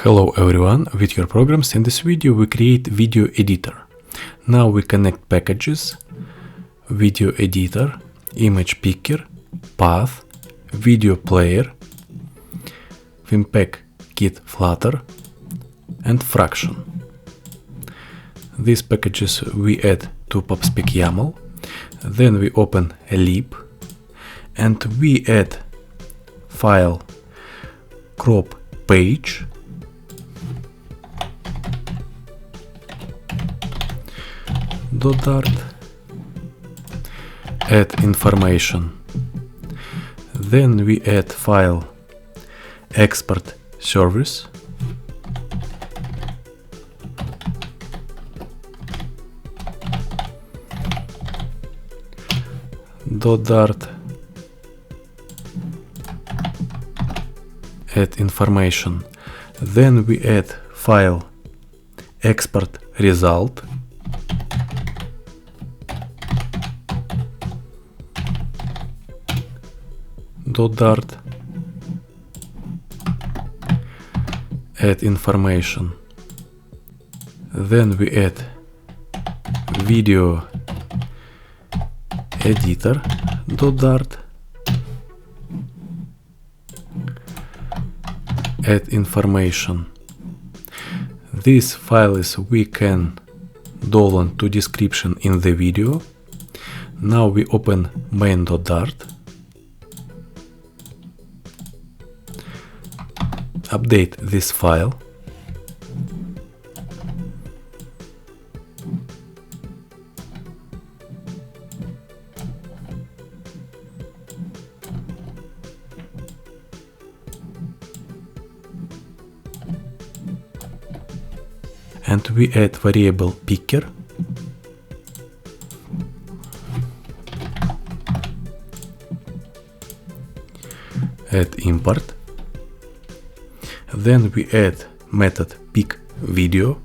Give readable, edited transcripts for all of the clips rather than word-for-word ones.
Hello everyone, with your programs. In this video we create video editor. Now we connect packages, video editor, image picker, path, video player, Wimpack kit Flutter and fraction. These packages we add to PubSpec YAML, then we open a lib and we add file crop page .dart, add information, then we add file export service, .dart, add information, then we add file export result, .dart, add information, then we add video editor .dart, add information. These files we can download to description in the video. Now we open main.dart, update this file, and we add variable picker, add import, then we add method pick video,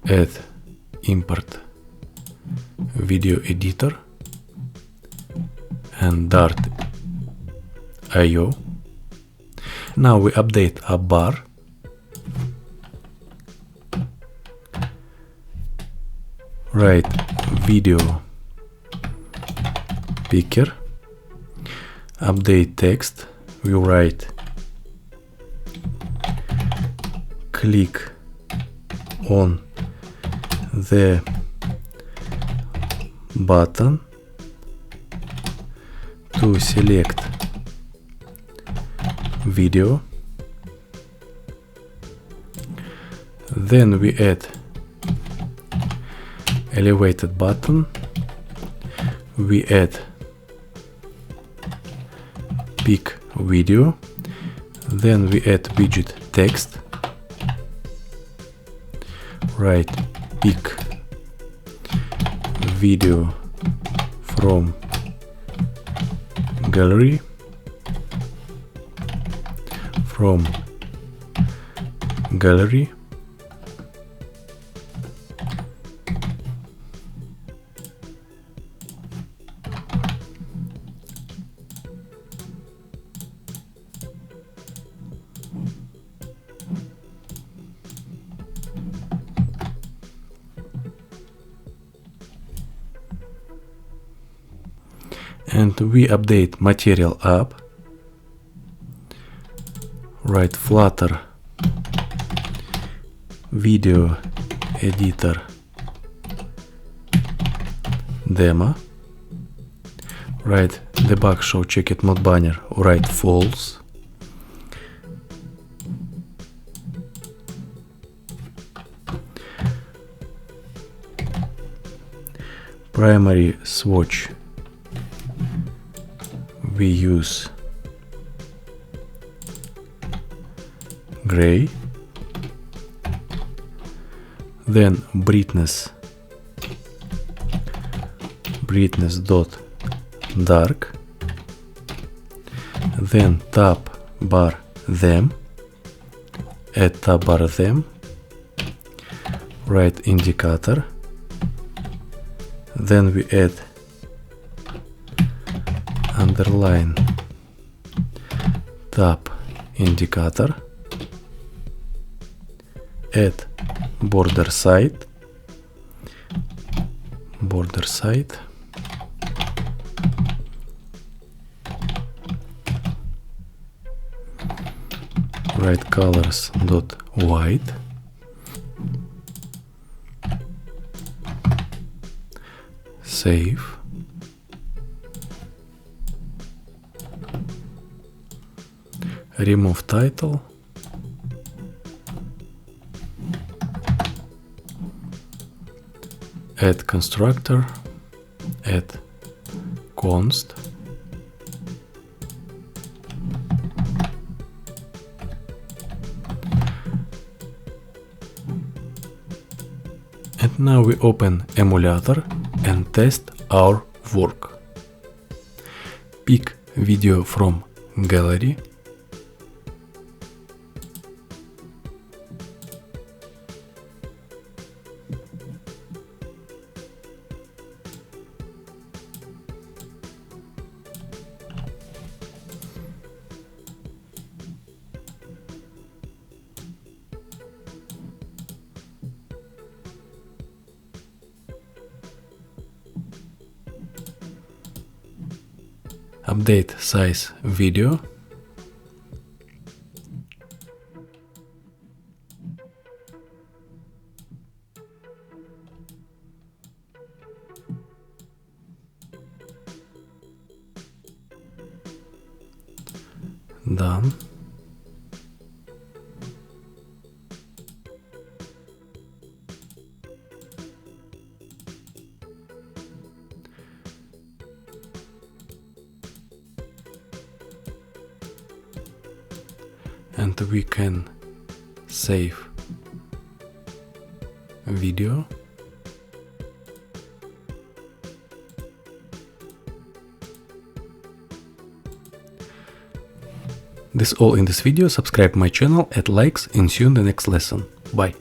add import video editor and Dart IO. Now we update a bar, write video picker, update text, we write click on the button to select video, then we add elevated button, we add pick video, then we add widget text, write pick video from gallery, and we update material app, write Flutter video editor demo, write debug show checked mode banner, write false, primary swatch we use gray, then brightness dot dark, then tab bar them, add tab bar them, write indicator, then we add underline tab indicator, add border site, write colors dot white, save, remove title, add constructor, add const, and now we open emulator and test our work. Pick video from gallery, update size video, done. And we can save video. This all in this video. Subscribe my channel, add likes, and see you in the next lesson. Bye.